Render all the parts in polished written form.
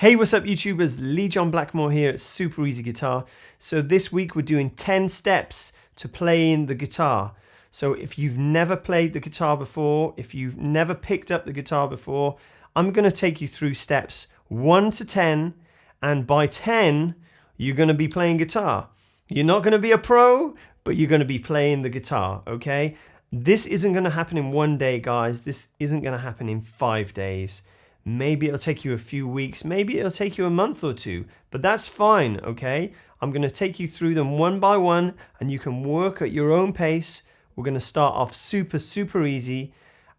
Hey, what's up YouTubers? Lee John Blackmore here at Super Easy Guitar. So this week we're doing 10 steps to playing the guitar. So if you've never played the guitar before, if you've never picked up the guitar before, I'm going to take you through steps 1 to 10, and by 10 you're going to be playing guitar. You're not going to be a pro, but you're going to be playing the guitar, okay? This isn't going to happen in one day, guys. This isn't going to happen in 5 days. Maybe it'll take you a few weeks, maybe it'll take you a month or two, but that's fine, okay? I'm going to take you through them one by one, and you can work at your own pace. We're going to start off super easy,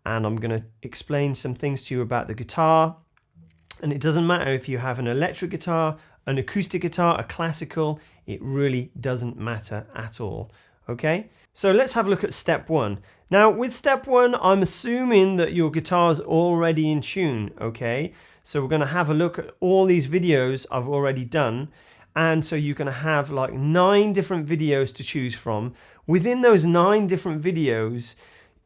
and I'm going to explain some things to you about the guitar. And it doesn't matter if you have an electric guitar, an acoustic guitar, a classical, it really doesn't matter at all, okay? So let's have a look at step 1. Now with step 1, I'm assuming that your guitar's already in tune, okay? So we're going to have a look at all these videos I've already done. And so you're going to have like 9 different videos to choose from. Within those 9 different videos,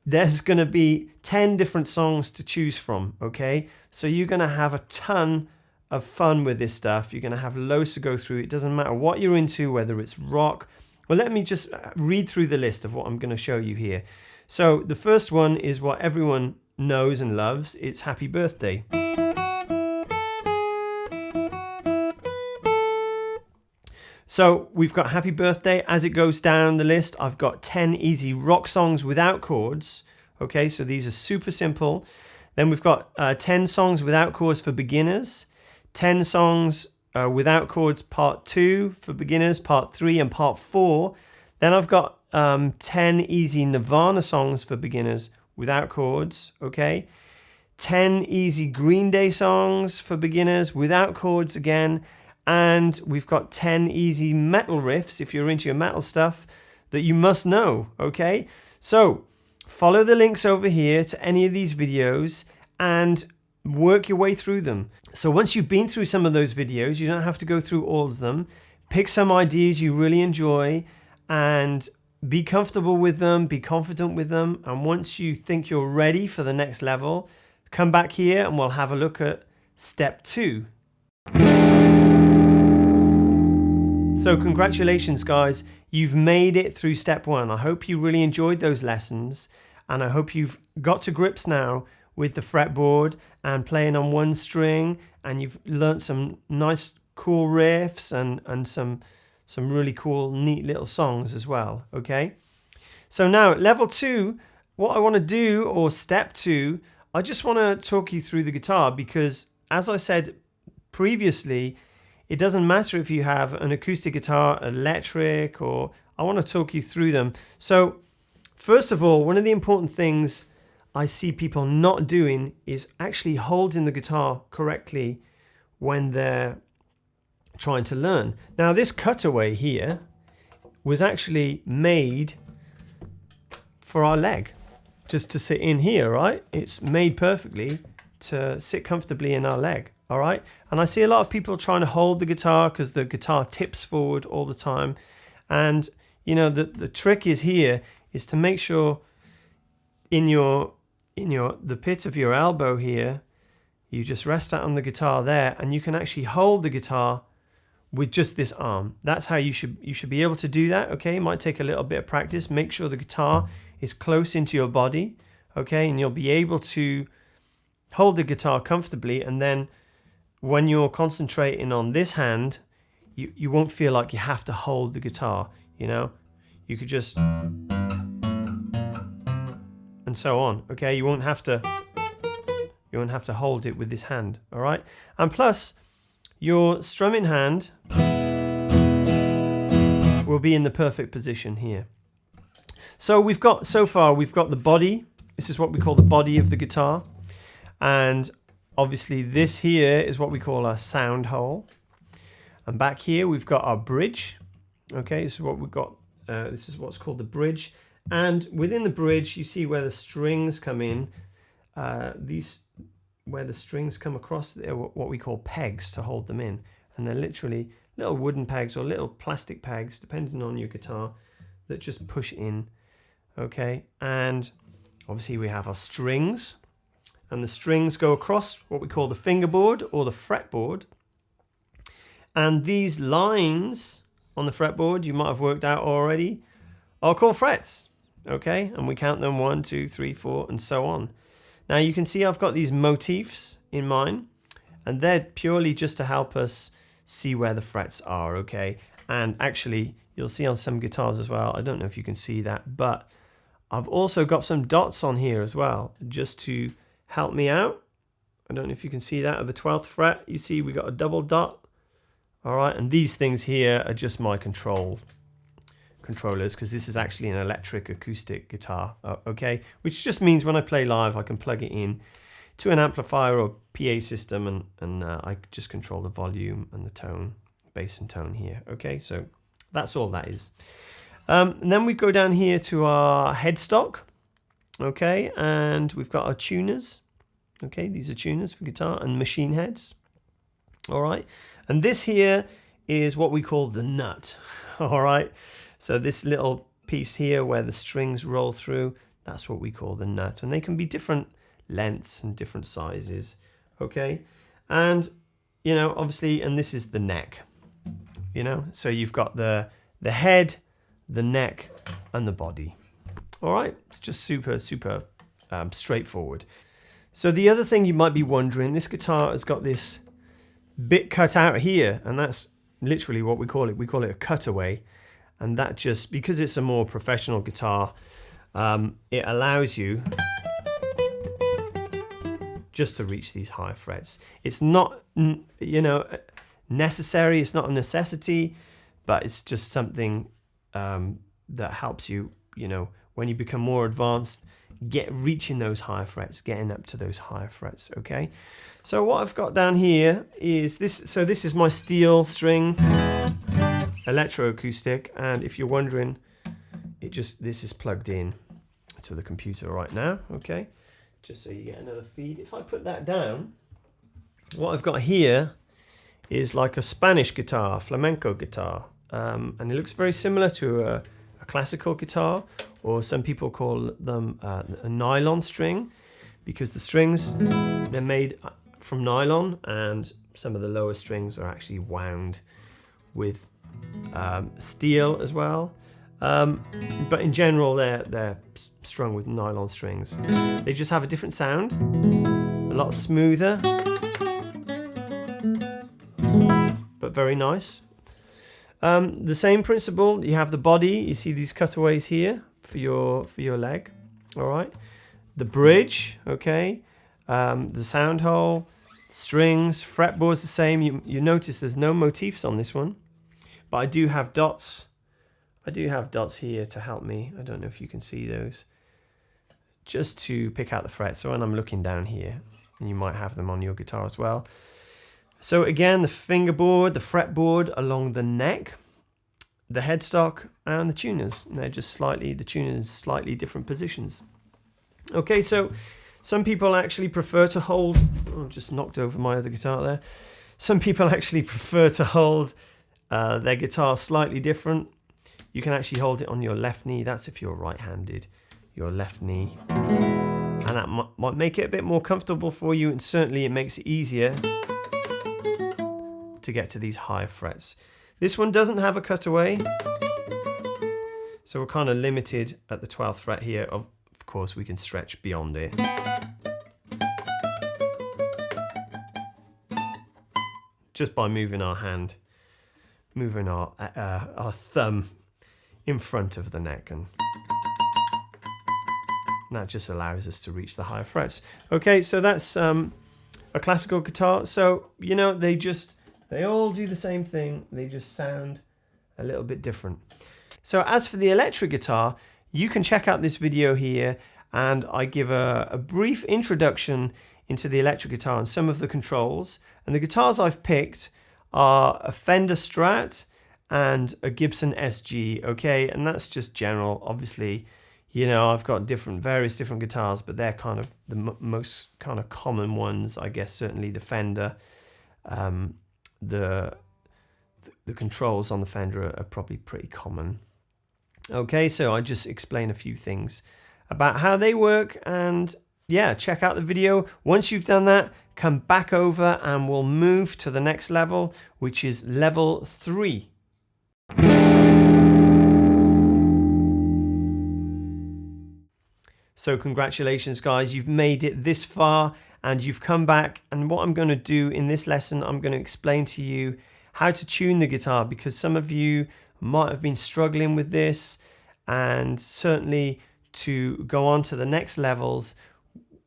there's going to be 10 different songs to choose from, okay? So you're going to have a ton of fun with this stuff. You're going to have loads to go through. It doesn't matter what you're into, whether it's rock. Well, let me just read through the list of what I'm going to show you here. So the first one is what everyone knows and loves. It's Happy Birthday. So we've got Happy Birthday. As it goes down the list, I've got 10 easy rock songs without chords. Okay, so these are super simple. Then we've got 10 songs without chords for beginners, 10 songs without chords part 2 for beginners, part 3 and part 4. Then I've got 10 easy Nirvana songs for beginners without chords, okay? 10 easy Green Day songs for beginners without chords again. And we've got 10 easy metal riffs, if you're into your metal stuff, that you must know, okay? So follow the links over here to any of these videos and work your way through them. So once you've been through some of those videos, you don't have to go through all of them. Pick some ideas you really enjoy and be comfortable with them, be confident with them. And once you think you're ready for the next level, come back here and we'll have a look at step 2. So congratulations guys, you've made it through step 1. I hope you really enjoyed those lessons, and I hope you've got to grips now with the fretboard and playing on one string, and you've learnt some nice cool riffs and some really cool neat little songs as well, okay? So now level 2, what I want to do, or step 2, I just want to talk you through the guitar, because as I said previously, it doesn't matter if you have an acoustic guitar, electric, or I want to talk you through them. So first of all, one of the important things I see people not doing is actually holding the guitar correctly when they're trying to learn. Now this cutaway here was actually made for our leg, just to sit in here, right? It's made perfectly to sit comfortably in our leg. All right, and I see a lot of people trying to hold the guitar because the guitar tips forward all the time. And you know, the trick is here is to make sure in the pit of your elbow here, you just rest out on the guitar there, and you can actually hold the guitar with just this arm. That's how you should be able to do that. Okay, it might take a little bit of practice. Make sure the guitar is close into your body, okay, and you'll be able to hold the guitar comfortably. And then when you're concentrating on this hand, you won't feel like you have to hold the guitar, you know? You could just, and so on, okay? You won't have to hold it with this hand, all right? And plus, your strumming hand will be in the perfect position here. So so far we've got the body. This is what we call the body of the guitar. And obviously this here is what we call our sound hole. And back here we've got our bridge. Okay, this is what we've got. This is what's called the bridge. And within the bridge, you see where the strings come in. Where the strings come across, they're what we call pegs to hold them in. And they're literally little wooden pegs or little plastic pegs, depending on your guitar, that just push in. Okay, and obviously we have our strings. And the strings go across what we call the fingerboard or the fretboard. And these lines on the fretboard, you might have worked out already, are called frets. Okay, and we count them 1, 2, 3, 4, and so on. Now you can see I've got these motifs in mine, and they're purely just to help us see where the frets are, okay? And actually, you'll see on some guitars as well, I don't know if you can see that, but I've also got some dots on here as well, just to help me out. I don't know if you can see that at the 12th fret. You see we got a double dot. All right, and these things here are just my controllers, because this is actually an electric acoustic guitar, okay? Which just means when I play live, I can plug it in to an amplifier or PA system, and I just control the volume and the tone, bass and tone here, okay? So that's all that is. And then we go down here to our headstock, okay? And we've got our tuners, okay? These are tuners for guitar and machine heads, all right? And this here is what we call the nut, all right? So this little piece here where the strings roll through, that's what we call the nut. And they can be different lengths and different sizes, okay? And, you know, obviously, and this is the neck, you know? So you've got the head, the neck, and the body, all right? It's just super straightforward. So the other thing you might be wondering, this guitar has got this bit cut out here, and that's literally what we call it. We call it a cutaway. And that just, because it's a more professional guitar, it allows you just to reach these higher frets. It's not, you know, necessary, it's not a necessity, but it's just something that helps you, you know, when you become more advanced, reaching those higher frets, getting up to those higher frets, okay? So what I've got down here is this, so this is my steel string electroacoustic, and if you're wondering, this is plugged in to the computer right now, okay? Just so you get another feed. If I put that down, what I've got here is like a Spanish guitar, flamenco guitar, and it looks very similar to a classical guitar, or some people call them a nylon string, because the strings, they're made from nylon, and some of the lower strings are actually wound with steel as well, but in general they're strung with nylon strings. They just have a different sound, a lot smoother, but very nice. The same principle, you have the body, you see these cutaways here for your leg, all right? The bridge, okay, the sound hole, strings, fretboard's the same. You notice there's no motifs on this one, but I do have dots. I do have dots here to help me. I don't know if you can see those, just to pick out the frets. So when I'm looking down here, and you might have them on your guitar as well. So again, the fingerboard, the fretboard along the neck, the headstock, and the tuners. And they're just the tuners slightly different positions. Okay, so some people actually prefer to hold, oh, just knocked over my other guitar there. Some people actually prefer to hold their guitar slightly different. You can actually hold it on your left knee. That's if you're right-handed, your left knee. And that might make it a bit more comfortable for you, and certainly it makes it easier to get to these higher frets. This one doesn't have a cutaway, so we're kind of limited at the 12th fret here. Of course, we can stretch beyond it. Just by moving our hand, moving our thumb in front of the neck, and that just allows us to reach the higher frets. Okay, so that's a classical guitar. So, you know, they all do the same thing. They just sound a little bit different. So as for the electric guitar, you can check out this video here, and I give a brief introduction into the electric guitar and some of the controls. And the guitars I've picked are a Fender Strat and a Gibson SG, okay? And that's just general. Obviously, you know, I've got various different guitars, but they're kind of the most kind of common ones, I guess. Certainly the Fender, the controls on the Fender are probably pretty common. Okay, so I just explain a few things about how they work and yeah, check out the video. Once you've done that, come back over and we'll move to the next level, which is level 3. So congratulations guys, you've made it this far and you've come back, and what I'm going to do in this lesson, I'm going to explain to you how to tune the guitar, because some of you might have been struggling with this, and certainly to go on to the next levels,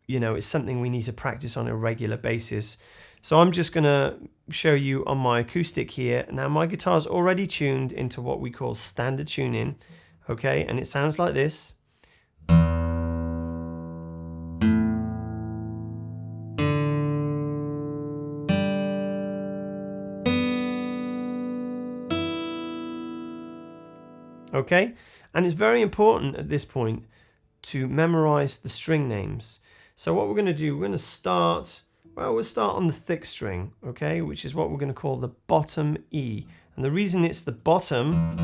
you know, it's something we need to practice on a regular basis. So I'm just going to show you on my acoustic here. Now my guitar's already tuned into what we call standard tuning, okay, and it sounds like this. Okay, and it's very important at this point to memorize the string names. So what we're going to do, we're going to start, well, we'll start on the thick string, okay, which is what we're going to call the bottom E. And the reason it's the bottom,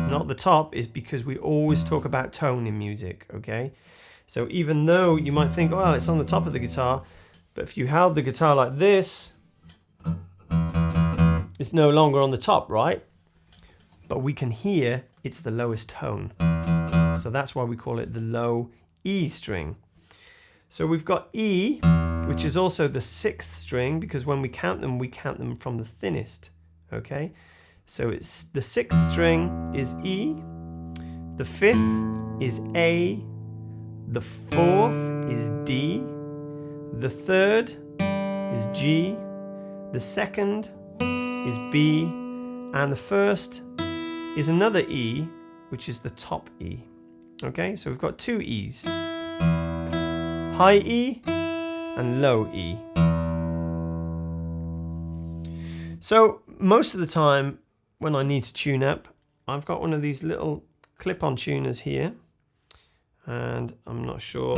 not the top, is because we always talk about tone in music, okay? So even though you might think, oh, it's on the top of the guitar, but if you held the guitar like this, it's no longer on the top, right? But we can hear it's the lowest tone. So that's why we call it the low E string. So we've got E, which is also the 6th string, because when we count them from the thinnest, okay? So it's the 6th string is E, the 5th is A, the 4th is D, the 3rd is G, the 2nd is B, and the 1st is another E, which is the top E. Okay, so we've got 2 E's. High E and low E. So most of the time when I need to tune up, I've got one of these little clip-on tuners here, and I'm not sure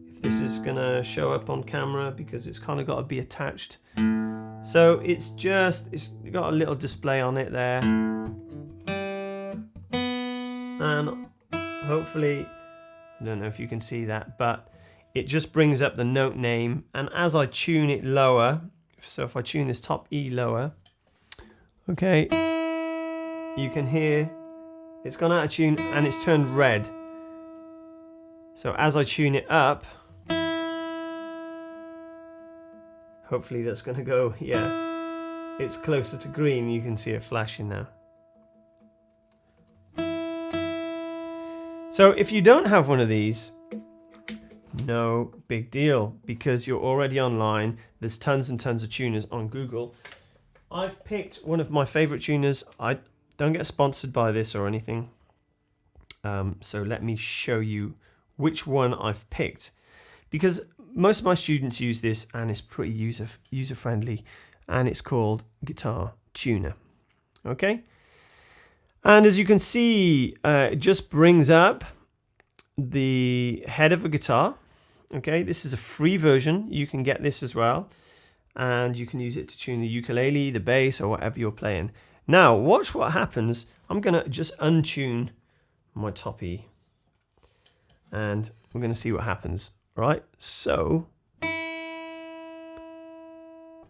if this is gonna show up on camera because it's kind of got to be attached. So it's got a little display on it there. And hopefully, I don't know if you can see that, but it just brings up the note name. And as I tune it lower, so if I tune this top E lower, okay, you can hear it's gone out of tune and it's turned red. So as I tune it up, hopefully that's going to go, yeah, it's closer to green. You can see it flashing now. So if you don't have one of these, no big deal, because you're already online. There's tons and tons of tuners on Google. I've picked one of my favorite tuners. I don't get sponsored by this or anything. So let me show you which one I've picked, because most of my students use this and it's pretty user friendly, and it's called Guitar Tuner. Okay. And as you can see, it just brings up the head of a guitar. Okay, this is a free version. You can get this as well. And you can use it to tune the ukulele, the bass, or whatever you're playing. Now, watch what happens. I'm going to just untune my top E. And we're going to see what happens. Right, so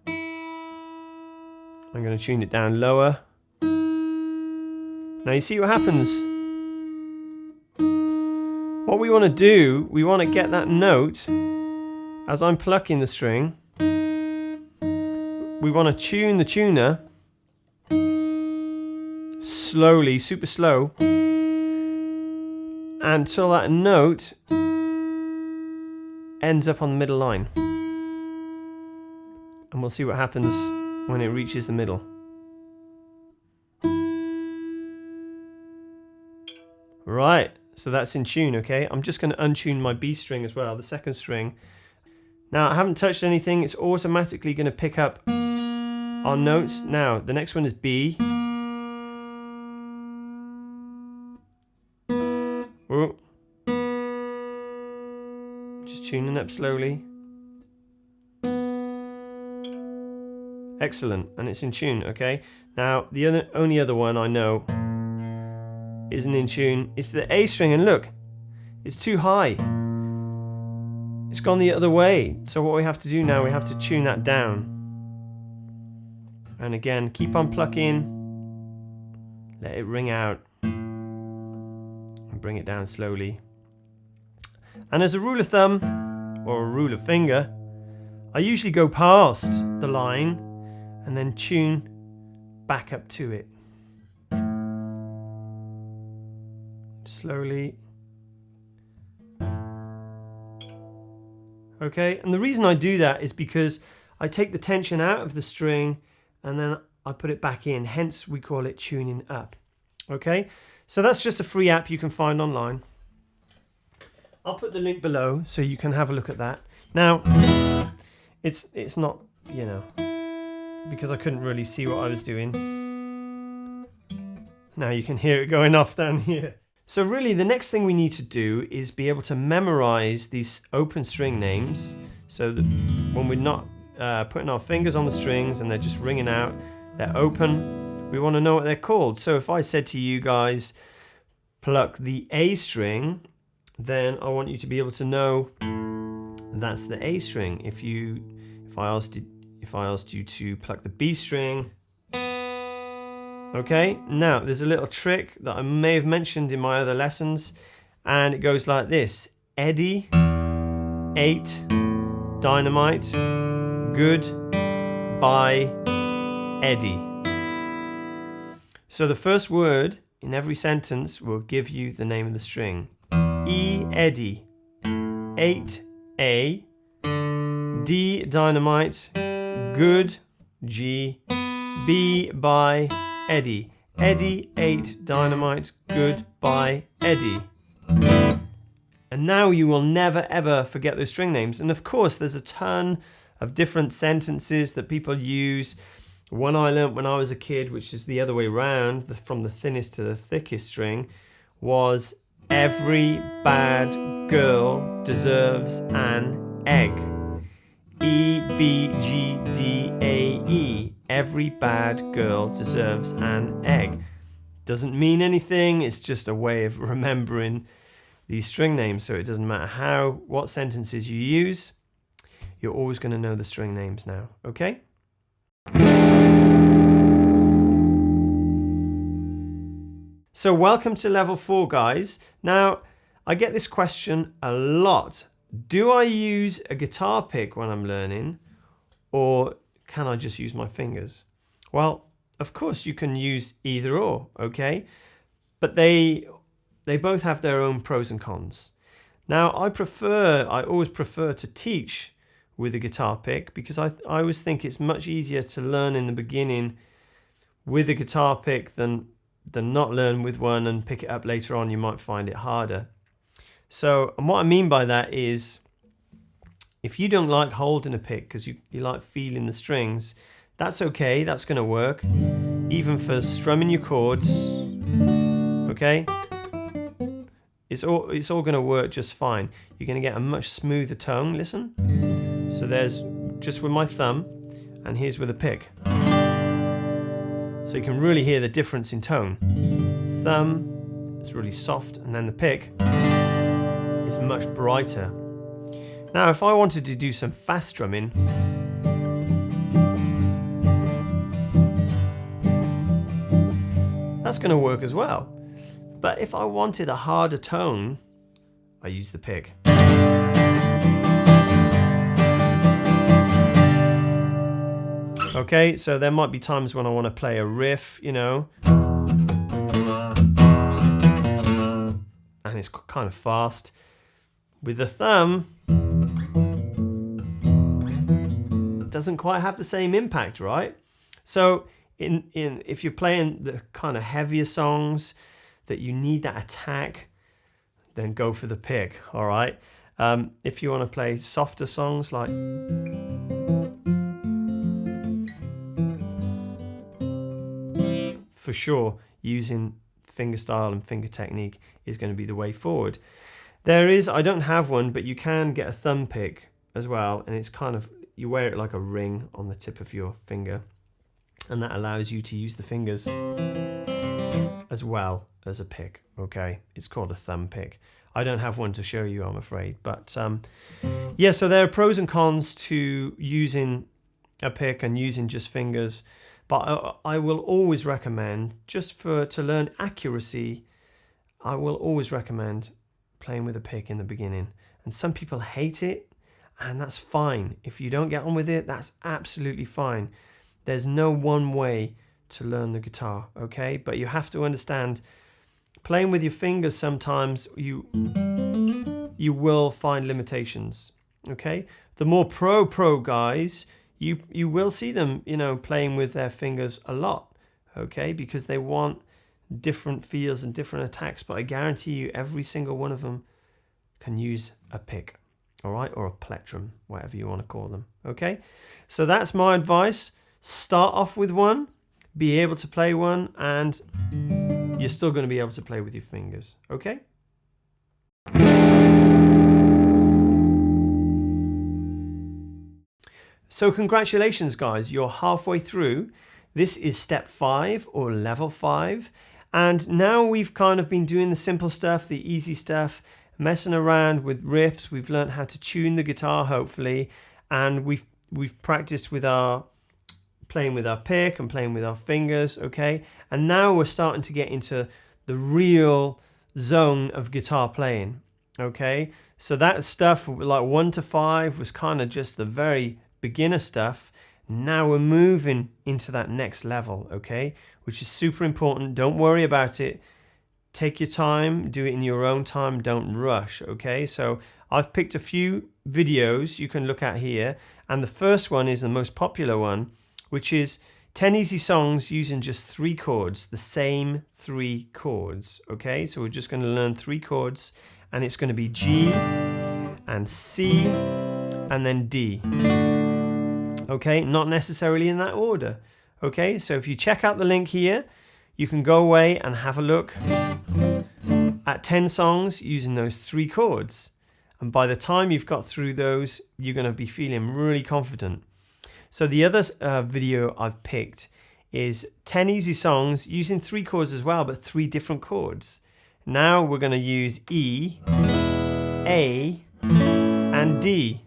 I'm going to tune it down lower. Now you see what happens. What we want to do, we want to get that note as I'm plucking the string. We want to tune the tuner slowly, super slow, until that note ends up on the middle line. And we'll see what happens when it reaches the middle. Right, so that's in tune, okay? I'm just going to untune my B string as well, the 2nd string. Now, I haven't touched anything. It's automatically going to pick up our notes. Now, the next one is B. Ooh. Just tuning up slowly. Excellent, and it's in tune, okay? Now, the only other one I know isn't in tune. It's the A string, and look, it's too high. it's gone the other way. So what we have to do now, we have to tune that down. And again, keep on plucking, let it ring out, and bring it down slowly. And as a rule of thumb, or a rule of finger, I usually go past the line and then tune back up to it. Slowly. Okay, and the reason I do that is because I take the tension out of the string and then I put it back in, hence we call it tuning up. Okay, so that's just a free app you can find online. I'll put the link below so you can have a look at that. Now, it's not, you know, because I couldn't really see what I was doing. Now you can hear it going off down here. So really the next thing we need to do is be able to memorize these open string names so that when we're not putting our fingers on the strings and they're just ringing out, they're open, we want to know what they're called. So if I said to you guys, pluck the A string, then I want you to be able to know that's the A string. If I asked you to pluck the B string, okay, now there's a little trick that I may have mentioned in my other lessons, and it goes like this: Eddie, 8, dynamite, good, by, Eddie. So the first word in every sentence will give you the name of the string. E, Eddie, 8, A, D, dynamite, good, G, B, by, Eddie. Eddie, 8, dynamite, good, by, Eddie. And now you will never ever forget those string names. And of course there's a ton of different sentences that people use. One I learnt when I was a kid, which is the other way around, from the thinnest to the thickest string, was every bad girl deserves an egg. E, B, G, D, A, E. Every bad girl deserves an egg. Doesn't mean anything, it's just a way of remembering these string names, so it doesn't matter what sentences you use, you're always going to know the string names now, okay? So welcome to level 4, guys. Now, I get this question a lot. Do I use a guitar pick when I'm learning, or can I just use my fingers? Well, of course you can use either or, okay? But they both have their own pros and cons. Now, I always prefer to teach with a guitar pick because I always think it's much easier to learn in the beginning with a guitar pick than not learn with one and pick it up later on. You might find it harder. So, and what I mean by that is, if you don't like holding a pick because you like feeling the strings, that's okay, that's going to work. Even for strumming your chords, okay? It's all going to work just fine. You're going to get a much smoother tone, listen. So there's just with my thumb, and here's with a pick. So you can really hear the difference in tone. Thumb, it's really soft, and then the pick is much brighter. Now, if I wanted to do some fast strumming, that's going to work as well. But if I wanted a harder tone, I use the pick. Okay, so there might be times when I want to play a riff, you know, and it's kind of fast. With the thumb, it doesn't quite have the same impact, right? So if you're playing the kind of heavier songs that you need that attack, then go for the pick, all right? If you want to play softer songs like for sure, using fingerstyle and finger technique is going to be the way forward. I don't have one, but you can get a thumb pick as well, and it's kind of, you wear it like a ring on the tip of your finger, and that allows you to use the fingers as well as a pick, okay? It's called a thumb pick. I don't have one to show you, I'm afraid. But yeah, so there are pros and cons to using a pick and using just fingers. But I will always recommend, just to learn accuracy, I will always recommend playing with a pick in the beginning. And some people hate it, and that's fine. If you don't get on with it, that's absolutely fine. There's no one way to learn the guitar, okay? But you have to understand, playing with your fingers sometimes you will find limitations, okay? The more pro guys, you will see them, playing with their fingers a lot, okay? Because they want different feels and different attacks, but I guarantee you every single one of them can use a pick, all right? Or a plectrum, whatever you want to call them, okay? So that's my advice. Start off with one, be able to play one, and you're still going to be able to play with your fingers, okay? So congratulations, guys, you're halfway through. This is step 5 or level 5. And now we've kind of been doing the simple stuff, the easy stuff, messing around with riffs. We've learned how to tune the guitar, hopefully. And we've practiced with playing with our pick and playing with our fingers, okay? And now we're starting to get into the real zone of guitar playing, okay? So that stuff, like 1 to 5, was kind of just the very beginner stuff. Now we're moving into that next level, okay? Which is super important. Don't worry about it. Take your time, do it in your own time, don't rush, okay? So I've picked a few videos you can look at here, and the first one is the most popular one, which is 10 easy songs using just 3 chords, the same 3 chords, okay? So we're just going to learn 3 chords, and it's going to be G and C and then D. Okay, not necessarily in that order. Okay, so if you check out the link here, you can go away and have a look at 10 songs using those 3 chords. And by the time you've got through those, you're going to be feeling really confident. So the other video I've picked is 10 easy songs using 3 chords as well, but 3 different chords. Now we're going to use E, A, and D.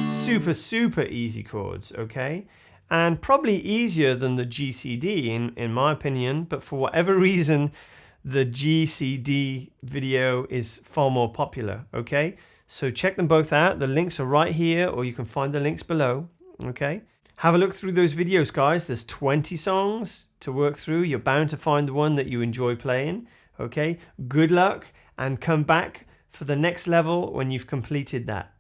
Super easy chords, okay? And probably easier than the GCD in my opinion, but for whatever reason, the GCD video is far more popular, okay? So check them both out. The links are right here, or you can find the links below, okay? Have a look through those videos, guys. There's 20 songs to work through. You're bound to find the one that you enjoy playing, okay? Good luck, and come back for the next level when you've completed that.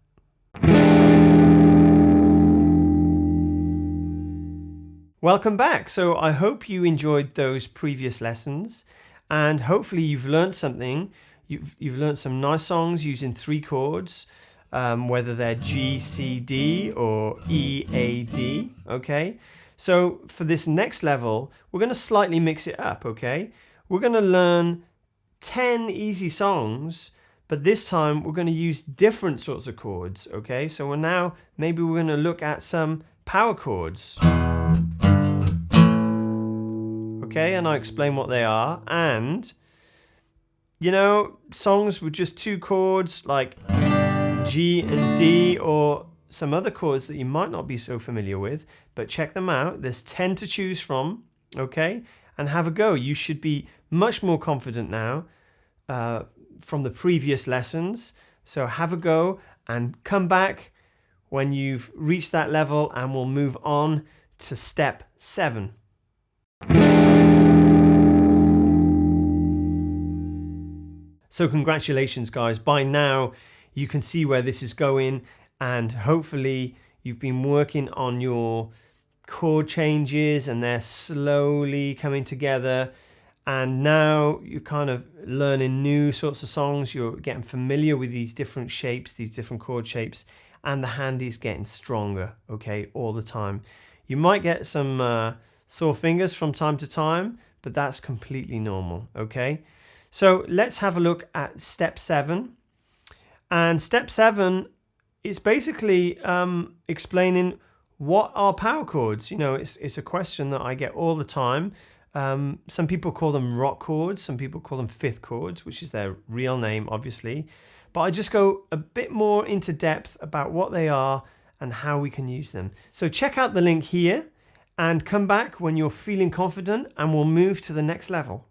Welcome back. So I hope you enjoyed those previous lessons, and hopefully you've learned something. You've learned some nice songs using 3 chords, whether they're G, C, D or E, A, D, okay? So for this next level, we're going to slightly mix it up, okay? We're going to learn 10 easy songs, but this time we're going to use different sorts of chords, okay? So maybe we're going to look at some power chords. Okay, and I'll explain what they are. And, songs with just 2 chords like G and D, or some other chords that you might not be so familiar with, but check them out. There's 10 to choose from, okay? And have a go. You should be much more confident now from the previous lessons. So have a go and come back when you've reached that level, and we'll move on to step 7. So congratulations, guys. By now you can see where this is going, and hopefully you've been working on your chord changes and they're slowly coming together, and now you're kind of learning new sorts of songs. You're getting familiar with these different shapes, these different chord shapes, and the hand is getting stronger, okay, all the time. You might get some sore fingers from time to time, but that's completely normal, okay? So let's have a look at step 7. And step 7 is basically explaining what are power chords. It's a question that I get all the time. Some people call them rock chords, some people call them fifth chords, which is their real name, obviously. But I just go a bit more into depth about what they are and how we can use them. So check out the link here and come back when you're feeling confident, and we'll move to the next level.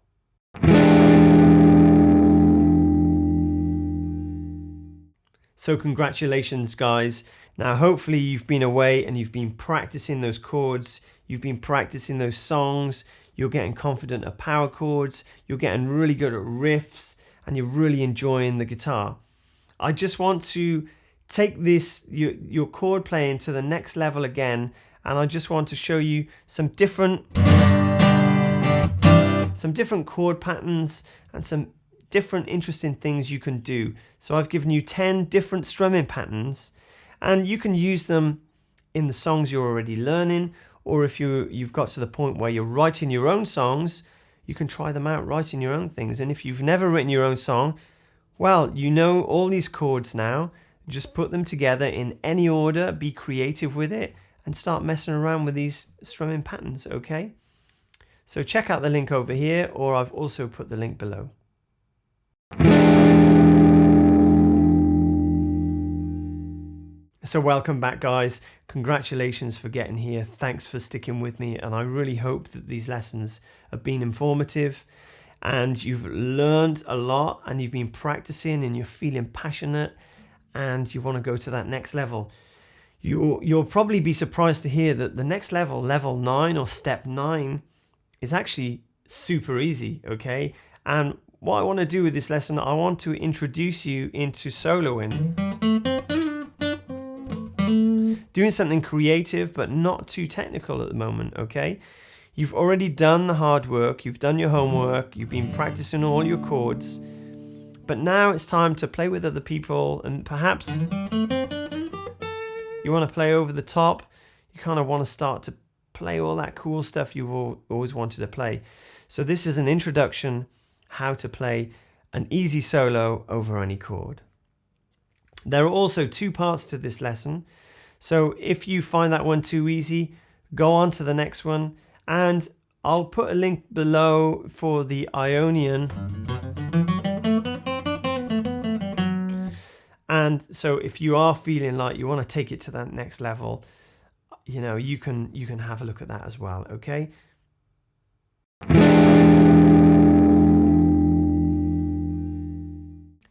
So congratulations, guys. Now, hopefully you've been away and you've been practicing those chords, you've been practicing those songs, you're getting confident at power chords, you're getting really good at riffs, and you're really enjoying the guitar. I just want to take this, your chord playing to the next level again, and I just want to show you some different chord patterns and some different interesting things you can do. So I've given you 10 different strumming patterns, and you can use them in the songs you're already learning, or if you've got to the point where you're writing your own songs, you can try them out writing your own things. And if you've never written your own song, well, you know all these chords now. Just put them together in any order, be creative with it, and start messing around with these strumming patterns, okay? So check out the link over here, or I've also put the link below. So welcome back, guys. Congratulations for getting here. Thanks for sticking with me, and I really hope that these lessons have been informative and you've learned a lot and you've been practicing and you're feeling passionate and you want to go to that next level. You'll probably be surprised to hear that the next level, level 9 or step 9, is actually super easy, okay? And what I want to do with this lesson, I want to introduce you into soloing. Doing something creative but not too technical at the moment, okay? You've already done the hard work, you've done your homework, you've been practicing all your chords, but now it's time to play with other people, and perhaps you want to play over the top. You kind of want to start to play all that cool stuff you've always wanted to play. So this is an introduction how to play an easy solo over any chord. There are also 2 parts to this lesson. So if you find that one too easy, go on to the next one, and I'll put a link below for the Ionian. And so if you are feeling like you want to take it to that next level, you know, you can have a look at that as well, okay?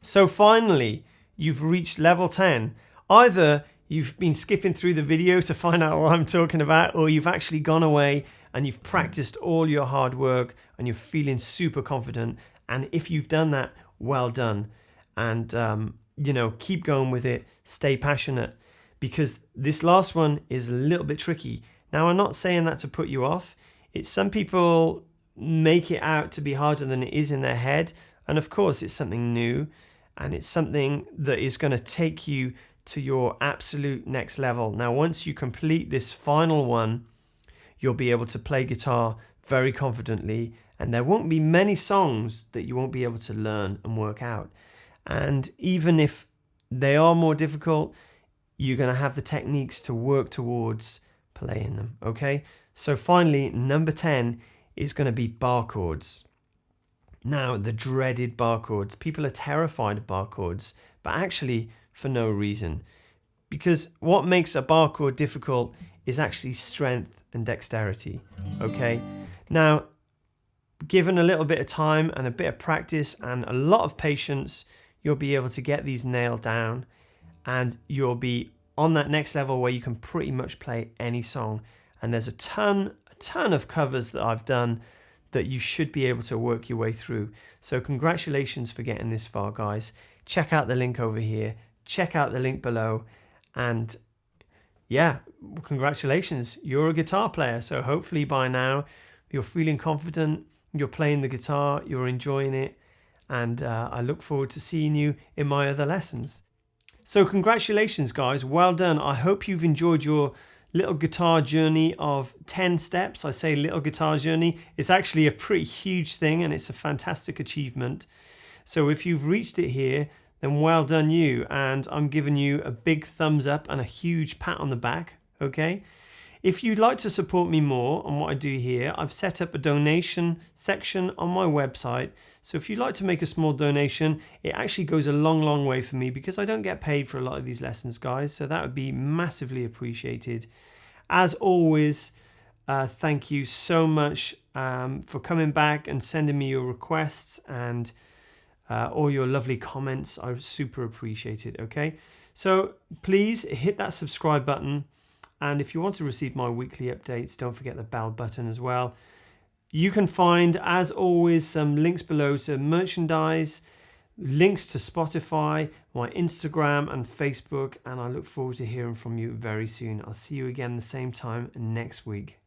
So finally, you've reached level 10. Either you've been skipping through the video to find out what I'm talking about, or you've actually gone away and you've practiced all your hard work and you're feeling super confident. And if you've done that, well done. And, you know, keep going with it. Stay passionate, because this last one is a little bit tricky. Now, I'm not saying that to put you off. It's some people make it out to be harder than it is in their head. And of course, it's something new, and it's something that is going to take you to your absolute next level. Now, once you complete this final one, you'll be able to play guitar very confidently, and there won't be many songs that you won't be able to learn and work out. And even if they are more difficult, you're going to have the techniques to work towards playing them, okay? So finally, number 10 is going to be bar chords. Now, the dreaded bar chords. People are terrified of bar chords, but actually for no reason. Because what makes a bar chord difficult is actually strength and dexterity, okay? Now, given a little bit of time and a bit of practice and a lot of patience, you'll be able to get these nailed down, and you'll be on that next level where you can pretty much play any song. And there's a ton of covers that I've done that you should be able to work your way through. So congratulations for getting this far, guys. Check out the link over here. Check out the link below. And yeah, congratulations. You're a guitar player. So hopefully by now you're feeling confident. You're playing the guitar. You're enjoying it. And I look forward to seeing you in my other lessons. So congratulations, guys. Well done. I hope you've enjoyed your little guitar journey of 10 steps. I say little guitar journey. It's actually a pretty huge thing, and it's a fantastic achievement. So if you've reached it here, then well done you. And I'm giving you a big thumbs up and a huge pat on the back, okay? If you'd like to support me more on what I do here, I've set up a donation section on my website. So if you'd like to make a small donation, it actually goes a long way for me because I don't get paid for a lot of these lessons, guys. So that would be massively appreciated. As always, thank you so much for coming back and sending me your requests and all your lovely comments. I super appreciate it. Okay, so please hit that subscribe button. And if you want to receive my weekly updates, don't forget the bell button as well. You can find, as always, some links below to merchandise, links to Spotify, my Instagram and Facebook, and I look forward to hearing from you very soon. I'll see you again the same time next week.